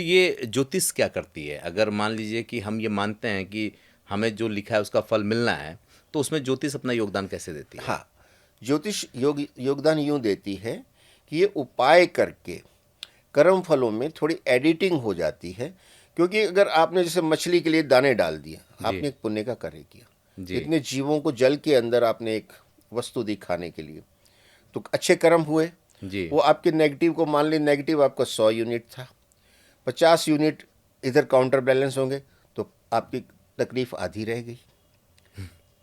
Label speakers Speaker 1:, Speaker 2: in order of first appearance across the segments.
Speaker 1: ये ज्योतिष क्या करती है? अगर मान लीजिए कि हम ये मानते हैं कि हमें जो लिखा है उसका फल मिलना है, तो उसमें ज्योतिष अपना योगदान कैसे देती है?
Speaker 2: हाँ, ज्योतिष योगदान यूँ देती है कि ये उपाय करके कर्म फलों में थोड़ी एडिटिंग हो जाती है। क्योंकि अगर आपने जैसे मछली के लिए दाने डाल दिए,
Speaker 1: जी,
Speaker 2: आपने एक पुण्य का कार्य किया।
Speaker 1: जी,
Speaker 2: इतने जीवों को जल के अंदर आपने एक वस्तु दी खाने के लिए, तो अच्छे कर्म हुए।
Speaker 1: जी।
Speaker 2: वो आपके नेगेटिव को मान ली, नेगेटिव आपका 100 यूनिट था, 50 यूनिट इधर काउंटर बैलेंस होंगे, तो आपकी तकलीफ आधी रह गई।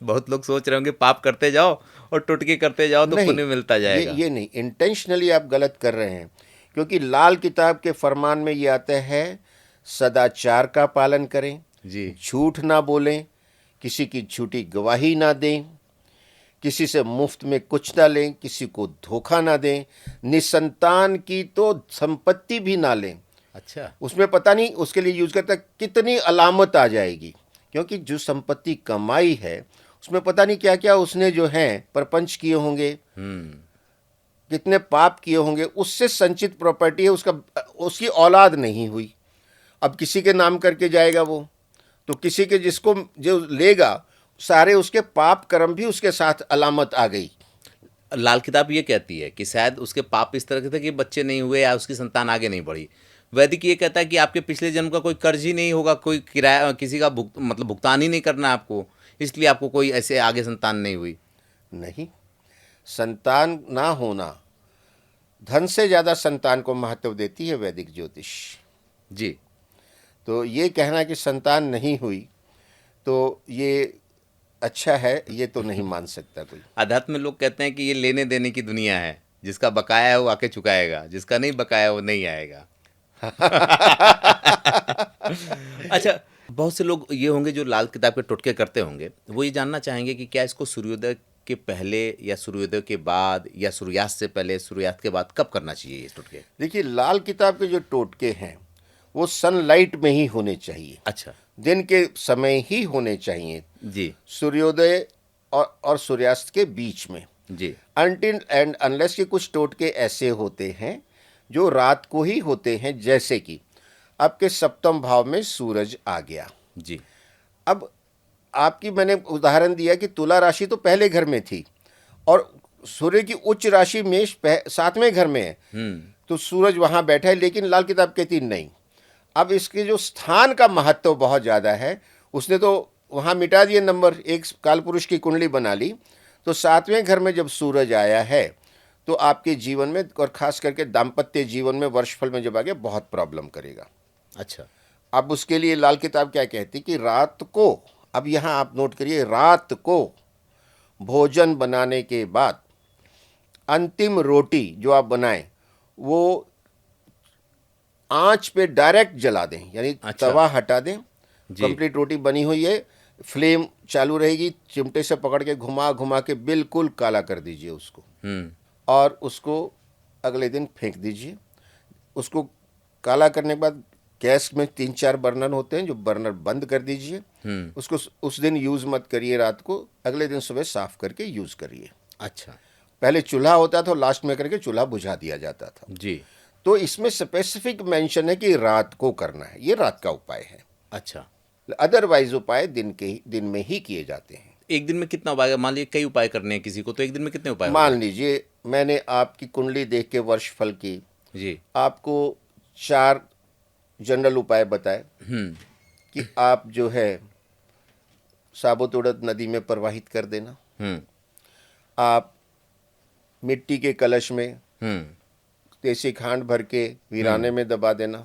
Speaker 1: बहुत लोग सोच रहे होंगे पाप करते जाओ और टुटकी करते जाओ तो
Speaker 2: नहीं,
Speaker 1: पुण्य मिलता जाएगा।
Speaker 2: ये नहीं, इंटेंशनली आप गलत कर रहे हैं। क्योंकि लाल किताब के फरमान में ये आता है, सदाचार का पालन करें,
Speaker 1: जी,
Speaker 2: झूठ ना बोलें, किसी की झूठी गवाही ना दें, किसी से मुफ्त में कुछ ना लें, किसी को धोखा ना दें, निसंतान की तो संपत्ति भी ना लें।
Speaker 1: अच्छा,
Speaker 2: उसमें पता नहीं उसके लिए यूज करता कितनी अलामत आ जाएगी। क्योंकि जो संपत्ति कमाई है उसमें पता नहीं क्या क्या उसने जो है प्रपंच किए होंगे, कितने पाप किए होंगे, उससे संचित प्रॉपर्टी है, उसका उसकी औलाद नहीं हुई। अब किसी के नाम करके जाएगा वो, तो किसी के जिसको जो लेगा, सारे उसके पाप कर्म भी उसके साथ अलामत आ गई।
Speaker 1: लाल किताब ये कहती है कि शायद उसके पाप इस तरह के थे कि बच्चे नहीं हुए या उसकी संतान आगे नहीं बढ़ी। वैदिक ये कहता है कि आपके पिछले जन्म का कोई कर्ज ही नहीं होगा, कोई किराया किसी का मतलब भुगतान ही नहीं करना आपको, इसलिए आपको कोई ऐसे आगे संतान नहीं हुई।
Speaker 2: नहीं, संतान ना होना धन से ज़्यादा संतान को महत्व देती है वैदिक ज्योतिष।
Speaker 1: जी,
Speaker 2: तो ये कहना कि संतान नहीं हुई तो ये अच्छा है, ये तो नहीं मान सकता कोई।
Speaker 1: अध्यात्म में लोग कहते हैं कि ये लेने देने की दुनिया है, जिसका बकाया है वो आके चुकाएगा, जिसका नहीं बकाया वो नहीं आएगा। अच्छा, बहुत से लोग ये होंगे जो लाल किताब के टोटके करते होंगे, वो ये जानना चाहेंगे कि क्या इसको सूर्योदय के पहले या सूर्योदय के बाद या सूर्यास्त से पहले सूर्यास्त के बाद कब करना चाहिए ये टोटके?
Speaker 2: देखिए, लाल किताब के जो टोटके हैं वो सनलाइट में ही होने चाहिए,
Speaker 1: अच्छा,
Speaker 2: दिन के समय ही होने चाहिए,
Speaker 1: जी,
Speaker 2: सूर्योदय और सूर्यास्त के बीच में।
Speaker 1: जी,
Speaker 2: अनटिल एंड अनलेस के कुछ टोटके ऐसे होते हैं जो रात को ही होते हैं, जैसे कि आपके सप्तम भाव में सूरज आ गया।
Speaker 1: जी,
Speaker 2: अब आपकी मैंने उदाहरण दिया कि तुला राशि तो पहले घर में थी और सूर्य की उच्च राशि मेष 7वें घर में है, तो सूरज वहाँ बैठा है, लेकिन लाल किताब कहती नहीं। अब इसके जो स्थान का महत्व बहुत ज़्यादा है, उसने तो वहाँ मिटा दिए नंबर, एक काल पुरुष की कुंडली बना ली। तो 7वें घर में जब सूरज आया है तो आपके जीवन में और खास करके दाम्पत्य जीवन में वर्षफल में जब आ गया बहुत प्रॉब्लम करेगा।
Speaker 1: अच्छा,
Speaker 2: अब उसके लिए लाल किताब क्या कहती कि रात को, अब यहाँ आप नोट करिए, रात को भोजन बनाने के बाद अंतिम रोटी जो आप बनाएं वो आंच पे डायरेक्ट जला दें, यानी
Speaker 1: अच्छा,
Speaker 2: तवा हटा दें।
Speaker 1: जी,
Speaker 2: कंप्लीट रोटी बनी हुई है, फ्लेम चालू रहेगी, चिमटे से पकड़ के घुमा घुमा के बिल्कुल काला कर दीजिए उसको, और उसको अगले दिन फेंक दीजिए। उसको काला करने के बाद गैस में 3-4 बर्नर होते हैं, जो बर्नर बंद कर दीजिए। उसको उस दिन यूज़ मत करिए, रात को, अगले दिन सुबह साफ करके यूज़ करिए।
Speaker 1: अच्छा,
Speaker 2: पहले चूल्हा होता था, लास्ट में करके चूल्हा बुझा दिया जाता था।
Speaker 1: जी,
Speaker 2: तो इसमें स्पेसिफिक मेंशन है कि रात को करना है, ये रात का उपाय है।
Speaker 1: अच्छा।
Speaker 2: अदरवाइज उपाय दिन में ही किए जाते हैं।
Speaker 1: एक दिन में कितना उपाय, मान लीजिए कई उपाय करने हैं किसी को, तो एक दिन में कितने उपाय हो
Speaker 2: मान
Speaker 1: जाए?
Speaker 2: लीजिए मैंने आपकी कुंडली देख के वर्षफल की
Speaker 1: जी,
Speaker 2: आपको 4 जनरल उपाय बताए कि आप जो है साबुत उड़द नदी में प्रवाहित कर देना, आप मिट्टी के कलश में देसी खांड भर के वीराने में दबा देना,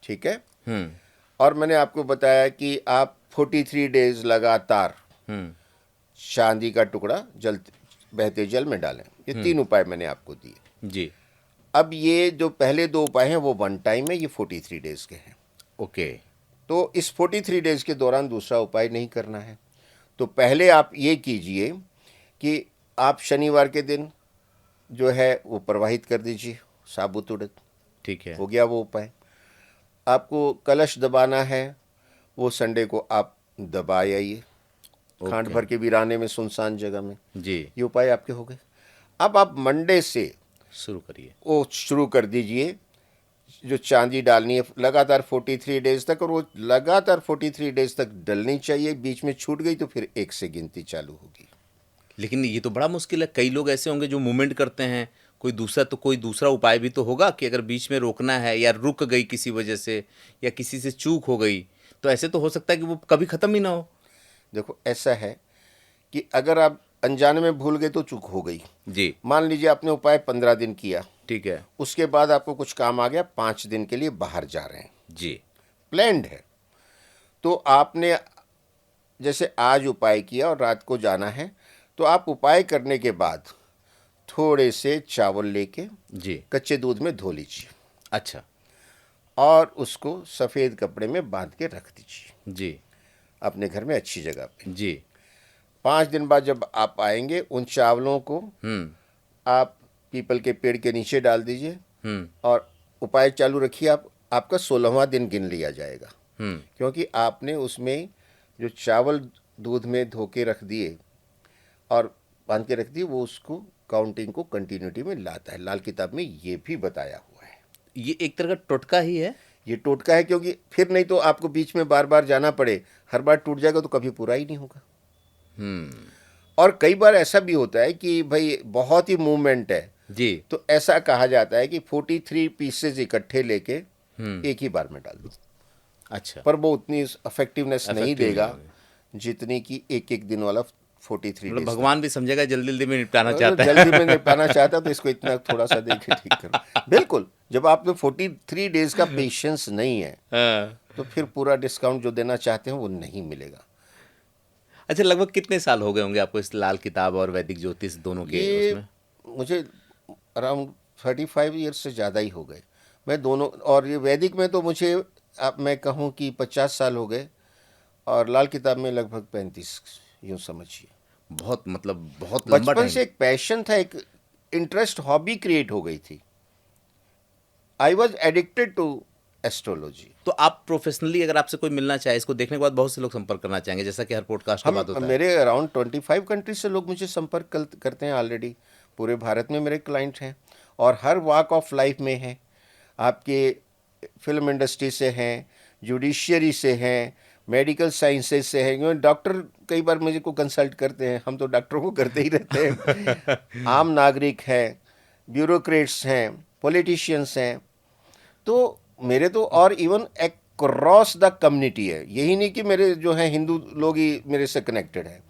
Speaker 2: ठीक है। और मैंने आपको बताया कि आप 43 डेज लगातार चांदी का टुकड़ा जल बहते जल में डालें। ये 3 उपाय मैंने आपको दिए।
Speaker 1: जी,
Speaker 2: अब ये जो पहले 2 उपाय हैं वो वन टाइम है, ये 43 डेज के हैं।
Speaker 1: ओके,
Speaker 2: तो इस 43 डेज के दौरान दूसरा उपाय नहीं करना है। तो पहले आप ये कीजिए कि आप शनिवार के दिन जो है वो प्रवाहित कर दीजिए साबुत उड़द,
Speaker 1: ठीक है,
Speaker 2: हो गया वो उपाय। आपको कलश दबाना है, वो संडे को आप दबा आइए, खांड
Speaker 1: ओके,
Speaker 2: भर के वीराने में, सुनसान जगह में।
Speaker 1: जी,
Speaker 2: ये उपाय आपके हो गए। अब आप मंडे से
Speaker 1: शुरू करिए।
Speaker 2: वो शुरू कर दीजिए जो चांदी डालनी है लगातार 43 डेज तक, और वो लगातार 43 डेज तक डलनी चाहिए। बीच में छूट गई तो फिर 1 से गिनती चालू होगी।
Speaker 1: लेकिन ये तो बड़ा मुश्किल है, कई लोग ऐसे होंगे जो मूवमेंट करते हैं, कोई दूसरा उपाय भी तो होगा कि अगर बीच में रोकना है या रुक गई किसी वजह से या किसी से चूक हो गई, तो ऐसे तो हो सकता है कि वो कभी ख़त्म ही ना हो।
Speaker 2: देखो ऐसा है कि अगर आप अनजाने में भूल गए तो चूक हो गई।
Speaker 1: जी।
Speaker 2: मान लीजिए आपने उपाय 15 दिन किया,
Speaker 1: ठीक है।
Speaker 2: उसके बाद आपको कुछ काम आ गया, 5 दिन के लिए बाहर जा रहे हैं,
Speaker 1: जी।
Speaker 2: प्लान्ड है, तो आपने जैसे आज उपाय किया और रात को जाना है, तो आप उपाय करने के बाद थोड़े से चावल लेके
Speaker 1: जी।
Speaker 2: कच्चे दूध में धो लीजिए
Speaker 1: अच्छा।
Speaker 2: और उसको सफ़ेद कपड़े में बांध के रख दीजिए
Speaker 1: जी।
Speaker 2: अपने घर में अच्छी जगह पे।
Speaker 1: जी।
Speaker 2: 5 दिन बाद जब आप आएंगे, उन चावलों को आप पीपल के पेड़ के नीचे डाल दीजिए और उपाय चालू रखिए। आपका 16वां दिन गिन लिया जाएगा, क्योंकि आपने उसमें जो चावल दूध में धो के रख दिए और बांध के रख दिए, वो उसको काउंटिंग को कंटिन्यूटी में लाता है। लाल किताब में ये भी बताया हुआ है।
Speaker 1: ये एक तरह का टोटका ही है।
Speaker 2: ये टोटका है, क्योंकि फिर नहीं तो आपको बीच में बार बार जाना पड़े, हर बार टूट जाएगा तो कभी पूरा ही नहीं होगा। और कई बार ऐसा भी होता है कि भाई बहुत ही मूवमेंट है
Speaker 1: जी,
Speaker 2: तो ऐसा कहा जाता है कि 43 पीसेज इकट्ठे लेके एक ही बार में डाल दो।
Speaker 1: अच्छा।
Speaker 2: पर वो उतनी इफेक्टिवनेस नहीं
Speaker 1: Effective
Speaker 2: देगा
Speaker 1: नहीं
Speaker 2: जितनी कि एक दिन वाला 43
Speaker 1: मतलब
Speaker 2: डेज।
Speaker 1: भगवान भी समझेगा जल्दी जल्दी में निपटाना चाहता है।
Speaker 2: जल्दी में निपटाना चाहता तो इसको इतना थोड़ा सा देके ठीक करो। बिल्कुल, जब आप में 43 डेज का पेशेंस नहीं है
Speaker 1: हाँ।
Speaker 2: तो फिर पूरा डिस्काउंट जो देना चाहते हैं वो नहीं मिलेगा।
Speaker 1: अच्छा, लगभग कितने साल हो गए होंगे आपको इस लाल किताब और वैदिक ज्योतिष दोनों के
Speaker 2: ये
Speaker 1: उसमें?
Speaker 2: मुझे अराउंड 35 ईयर्स से ज़्यादा ही हो गए। मैं दोनों, और ये वैदिक में तो मुझे अब मैं कहूँ कि 50 साल हो गए, और लाल किताब में लगभग 35, यूँ समझिए।
Speaker 1: बहुत मतलब बहुत लंबा
Speaker 2: बचपन
Speaker 1: टाइम।
Speaker 2: से एक पैशन था, एक इंटरेस्ट, हॉबी क्रिएट हो गई थी। I was addicted to astrology.
Speaker 1: तो आप प्रोफेशनली अगर आपसे कोई मिलना चाहे, इसको देखने के बाद बहुत से लोग संपर्क करना चाहेंगे, जैसा कि हर पॉडकास्ट के बाद होता है।
Speaker 2: मेरे अराउंड 25 कंट्रीज से लोग मुझे संपर्क करते हैं ऑलरेडी। पूरे भारत में मेरे क्लाइंट हैं और हर वॉक ऑफ लाइफ में हैं। आपके फिल्म इंडस्ट्री से हैं, जुडिशियरी से हैं, मेडिकल साइंसेज से हैं। डॉक्टर कई बार मुझे को कंसल्ट करते हैं, हम तो डॉक्टरों को करते ही रहते हैं। आम नागरिक हैं, ब्यूरोक्रेट्स हैं, पॉलिटिशियंस हैं, तो मेरे तो, और इवन क्रॉस द कम्युनिटी है। यही नहीं कि मेरे जो हैं हिंदू लोग ही मेरे से कनेक्टेड हैं,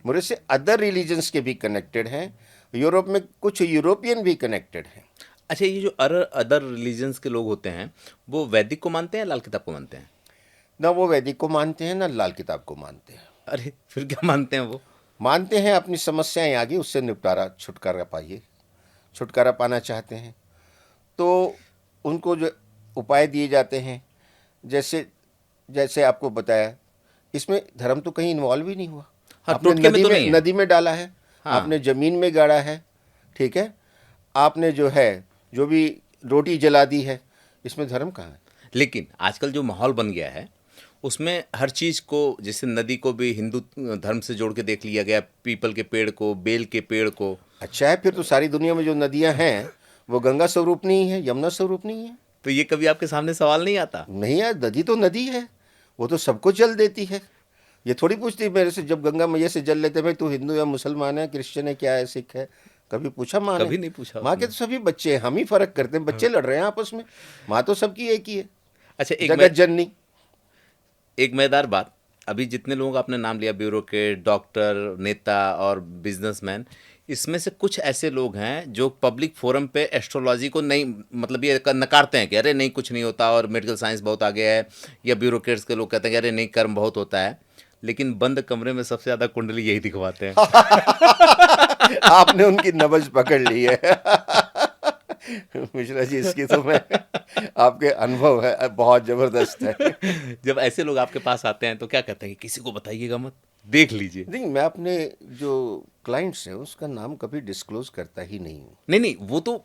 Speaker 2: मेरे से अदर रिलीजन्स के भी कनेक्टेड हैं। यूरोप में कुछ यूरोपियन भी कनेक्टेड हैं।
Speaker 1: अच्छा, ये जो अदर रिलीजन्स के लोग होते हैं, वो वैदिक को मानते हैं, लाल किताब को मानते हैं?
Speaker 2: ना वो वैदिक को मानते हैं ना लाल किताब को मानते हैं।
Speaker 1: अरे फिर क्या मानते हैं वो?
Speaker 2: मानते हैं अपनी समस्याएं आ गई, उससे छुटकारा पाना चाहते हैं, तो उनको जो उपाय दिए जाते हैं, जैसे आपको बताया, इसमें धर्म तो कहीं इन्वॉल्व ही नहीं हुआ।
Speaker 1: हाँ,
Speaker 2: आपने
Speaker 1: टोटके में तो नहीं है।
Speaker 2: नदी में डाला है,
Speaker 1: हाँ।
Speaker 2: आपने ज़मीन में गाड़ा है, ठीक है, आपने जो भी रोटी जला दी है, इसमें धर्म कहाँ है?
Speaker 1: लेकिन आजकल जो माहौल बन गया है उसमें हर चीज़ को, जैसे नदी को भी हिंदू धर्म से जोड़ के देख लिया गया, पीपल के पेड़ को, बेल के पेड़ को।
Speaker 2: अच्छा है, फिर तो सारी दुनिया में जो नदियां हैं वो गंगा स्वरूप नहीं है, यमुना स्वरूप नहीं है।
Speaker 1: तो ये कभी आपके सामने सवाल नहीं आता?
Speaker 2: नहीं है, नदी तो नदी है, वो तो सबको जल देती है। ये थोड़ी पूछती मेरे से, जब गंगा मैया से जल लेते, भाई तू हिंदू या मुसलमान है, क्रिश्चियन है, क्या है, सिख है, कभी पूछा माँ ने?
Speaker 1: कभी नहीं पूछा।
Speaker 2: माँ के तो सभी बच्चे हैं, हम ही फर्क करते हैं, बच्चे लड़ रहे हैं आपस में, माँ तो सबकी एक ही है,
Speaker 1: अच्छा,
Speaker 2: जगत जननी।
Speaker 1: एक मजेदार बात, अभी जितने लोगों का आपने नाम लिया, ब्यूरोक्रेट, डॉक्टर, नेता और बिजनेसमैन, इसमें से कुछ ऐसे लोग हैं जो पब्लिक फोरम पे एस्ट्रोलॉजी को नहीं, मतलब ये नकारते हैं कि अरे नहीं कुछ नहीं होता और मेडिकल साइंस बहुत आगे है, या ब्यूरोक्रेट्स के लोग कहते हैं कि अरे नहीं कर्म बहुत होता है, लेकिन बंद कमरे में सबसे ज़्यादा कुंडली यही दिखवाते हैं।
Speaker 2: आपने उनकी नब्ज पकड़ ली है। मिश्रा जी, इसकी तो मैं, आपके अनुभव है बहुत ज़बरदस्त है।
Speaker 1: जब ऐसे लोग आपके पास आते हैं तो क्या कहते हैं कि किसी को बताइएगा मत, देख लीजिए?
Speaker 2: नहीं, मैं अपने जो क्लाइंट्स हैं उसका नाम कभी डिस्क्लोज करता ही नहीं हूँ।
Speaker 1: नहीं, वो तो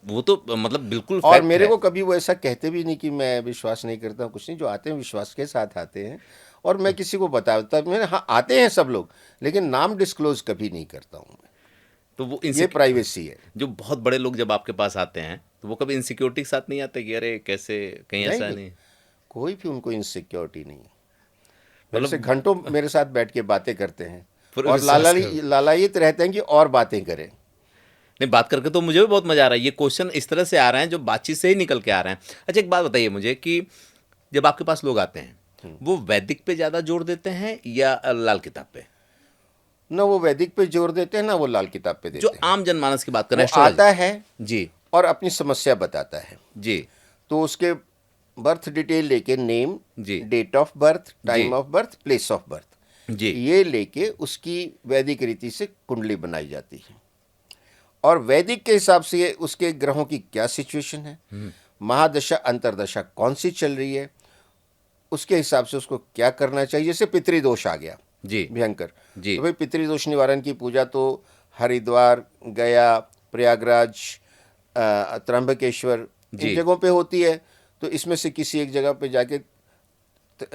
Speaker 1: मतलब बिल्कुल
Speaker 2: और
Speaker 1: फैक्ट
Speaker 2: मेरे
Speaker 1: है।
Speaker 2: को कभी वो ऐसा कहते भी नहीं कि मैं विश्वास नहीं करता हूँ, कुछ नहीं। जो आते हैं विश्वास के साथ आते हैं, और मैं किसी को बताता, मैंने, हाँ आते हैं सब लोग, लेकिन नाम डिस्क्लोज कभी नहीं करता हूँ मैं।
Speaker 1: तो वो
Speaker 2: ये प्राइवेसी है।
Speaker 1: जो बहुत बड़े लोग जब आपके पास आते हैं तो वो कभी इनसिक्योरिटी के साथ नहीं आते कि अरे कैसे कहीं ऐसा नहीं?
Speaker 2: कोई भी उनको इनसिक्योरिटी नहीं है। मेरे
Speaker 1: मतलब
Speaker 2: से घंटों मेरे साथ बैठ के बातें करते हैं
Speaker 1: पूरा
Speaker 2: और
Speaker 1: विश्वास कर,
Speaker 2: लालायित रहते हैं कि और बातें करें।
Speaker 1: नहीं बात करके तो मुझे भी बहुत मजा आ रहा है। ये क्वेश्चन इस तरह से आ रहे हैं जो बातचीत से ही निकल के आ रहे हैं। अच्छा एक बात बताइए मुझे कि जब आपके पास लोग आते हैं वो वैदिक पे ज़्यादा जोर देते हैं या लाल किताब पे?
Speaker 2: ना वो वैदिक पे जोर देते हैं ना वो लाल किताब पे
Speaker 1: जो
Speaker 2: देते हैं।
Speaker 1: आम जनमानस की बात कर
Speaker 2: वो
Speaker 1: रहे हैं एस्ट्रोलॉजी।
Speaker 2: आता है
Speaker 1: जी
Speaker 2: और अपनी समस्या बताता है,
Speaker 1: जी
Speaker 2: तो उसके बर्थ डिटेल लेके नेम,
Speaker 1: जी
Speaker 2: डेट ऑफ बर्थ,
Speaker 1: जी
Speaker 2: time of birth, place of birth,
Speaker 1: जी
Speaker 2: ये लेके उसकी वैदिक रीति से कुंडली बनाई जाती है। और वैदिक के हिसाब से ये उसके ग्रहों की क्या सिचुएशन है, महादशा अंतरदशा कौन सी चल रही है, उसके हिसाब से उसको क्या करना चाहिए। जैसे पितृदोष आ गया
Speaker 1: जी
Speaker 2: भयंकर,
Speaker 1: जी
Speaker 2: तो भाई पितृदोष निवारण की पूजा तो हरिद्वार, गया, प्रयागराज, त्र्यंबकेश्वर, इन
Speaker 1: जी
Speaker 2: जगहों पे होती है। तो इसमें से किसी एक जगह पे जाके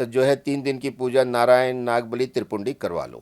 Speaker 2: जो है 3 दिन की पूजा नारायण, नागबली, त्रिपुंडी करवा लो।